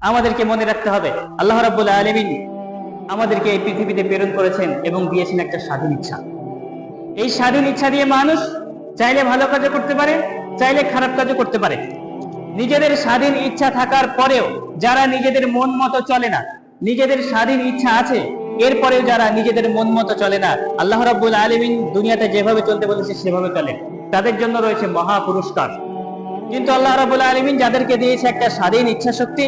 আমাদেরকে মনে রাখতে হবে আল্লাহ রাব্বুল আলামিন আমাদেরকে এই পৃথিবীতে প্রেরণ করেছেন এবং দিয়েছেন একটা স্বাধীন ইচ্ছা। এই স্বাধীন ইচ্ছা দিয়ে মানুষ চাইলে ভালো কাজও করতে পারে, চাইলে খারাপ কাজও করতে পারে। নিজেদের স্বাধীন ইচ্ছা থাকার পরেও যারা নিজেদের মন মতো চলে না, নিজেদের স্বাধীন ইচ্ছা আছে এরপরেও যারা নিজেদের মন মতো চলে না, আল্লাহ রাব্বুল আলামিন দুনিয়াতে যেভাবে চলতে বলেছে সেভাবে চলে, তাদের জন্য রয়েছে মহা পুরস্কার। কিন্তু আল্লাহ রাব্বুল আলামিন যাদেরকে দিয়েছে একটা স্বাধীন ইচ্ছা শক্তি,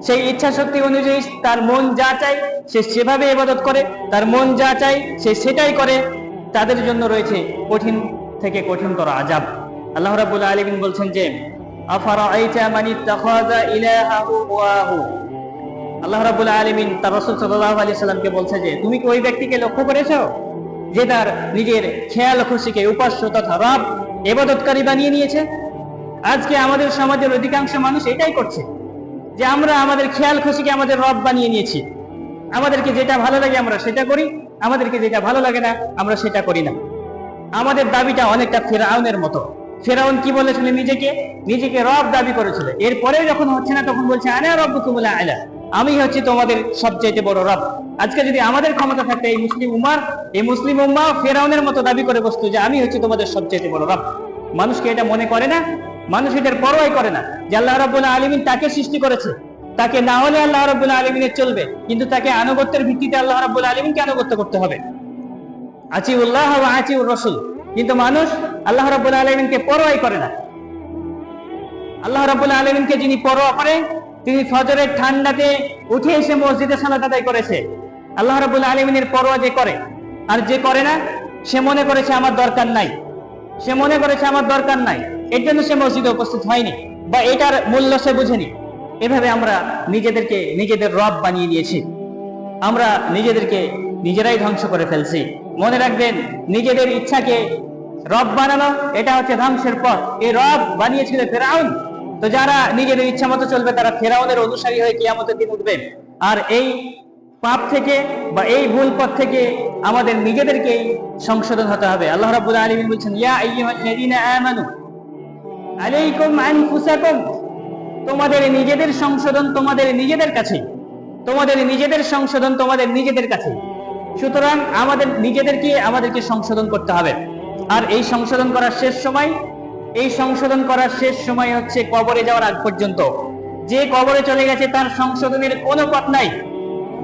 সেই ইচ্ছা শক্তি অনুযায়ী তার মন যা চায় সে সেভাবে ইবাদত করে, তার মন যা চায় সে সেটাই করে, তাদের জন্য রয়েছে কঠিন থেকে কঠিনতর আযাব। আল্লাহ রাব্বুল আলামিন বলছেন যে আফারাআইতা মান ইত্তাখাযা ইলাহাহু হাওয়াহু। আল্লাহ রাব্বুল আলামিন তার রাসূল সাল্লাল্লাহু আলাইহি সাল্লামকে বলছে যে তুমি কি ওই ব্যক্তিকে লক্ষ্য করেছো যে তার নিজের খেয়াল খুশিকে উপাস্য তথা রব ইবাদতকারী বানিয়ে নিয়েছে? আজকে আমাদের সমাজের অধিকাংশ মানুষ এটাই করছে যে আমরা আমাদের খেয়াল খুশিকে আমাদের রব বানিয়ে নিয়েছি। আমাদেরকে যেটা ভালো লাগে আমরা সেটা করি, আমাদেরকে যেটা ভালো লাগে না আমরা সেটা করি না। আমাদের দাবিটা অনেকটা ফেরাউনের মতো। ফেরাউন কি বলেছিল? নিজেকে রব দাবি করেছিল, এরপরে যখন হচ্ছে না তখন বলছে আনা রাব্বুকুমুল আ'লা, আমি হচ্ছি তোমাদের সবচেয়ে বড় রব। আজকে যদি আমাদের ক্ষমতা থাকতো এই মুসলিম উম্মাহ ফেরাউনের মতো দাবি করে বসতো যে আমি হচ্ছি তোমাদের সবচেয়ে বড় রব। মানুষকে এটা মনে করে না, মানুষ এটার পরোয়াই করে না যে আল্লাহ রাব্বুল আলামিন তাকে সৃষ্টি করেছে, তাকে না হলে আল্লাহ রাব্বুল আলামিনের চলবে, কিন্তু তাকে আনুগত্যের ভিত্তিতে আল্লাহ রাব্বুল আলামিনকে আনুগত্য করতে হবে। আতিউল্লাহ ওয়া আতিউর রাসূল। কিন্তু মানুষ আল্লাহ রাব্বুল আলামিনকে পরোয়াই করে না। আল্লাহ রাব্বুল আলামিনকে যিনি পরোয়া করে, তিনি ফজরের ঠান্ডাতে উঠে এসে মসজিদে সালাত আদায় করেছে। আল্লাহ রাব্বুল আলামিনের পরোয়া যে করে আর যে করে না, সে মনে করেছে আমার দরকার নাই, সে মনে করেছে আমার দরকার নাই, এর জন্য সে মসজিদে উপস্থিত হয়নি বা এটার মূল্য সে বুঝেনি। এভাবে আমরা নিজেদেরকে নিজেদের রব বানিয়ে নিয়েছি, আমরা নিজেদেরকে নিজেরাই ধ্বংস করে ফেলছি। মনে রাখবেন, নিজেদের ইচ্ছাকে রব বানানো এটা হচ্ছে ধ্বংসের পথ। এই রব বানিয়েছিল ফেরাউন। তো যারা নিজেদের ইচ্ছা মতো চলবে তারা ফেরাউনের অনুসারী হয়ে কিয়ামতের দিন উঠবেন। আর এই পাপ থেকে বা এই ভুল পথ থেকে আমাদের নিজেদেরকেই সংশোধন হতে হবে। আল্লাহ রাব্বুল আলামিন বলছেন ইয়া আইয়ুহাল্লাযীনা আমানু আলাইকুম আনফুসাকুম, তোমাদের নিজেদের সংশোধন তোমাদের নিজেদের কাছে, তোমাদের নিজেদের সংশোধন তোমাদের নিজেদের কাছে। সুতরাং আমাদেরকে সংশোধন করতে হবে। আর এই সংশোধন করার শেষ সময় হচ্ছে কবরে যাওয়ার আগ পর্যন্ত। যে কবরে চলে গেছে তার সংশোধনের কোনো পথ নাই,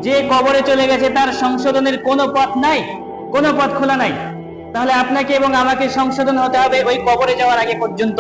যে কবরে চলে গেছে তার সংশোধনের কোনো পথ নাই, কোনো পথ খোলা নাই। তাহলে আপনাকে এবং আমাকে সংশোধন হতে হবে ওই কবরে যাওয়ার আগে পর্যন্ত।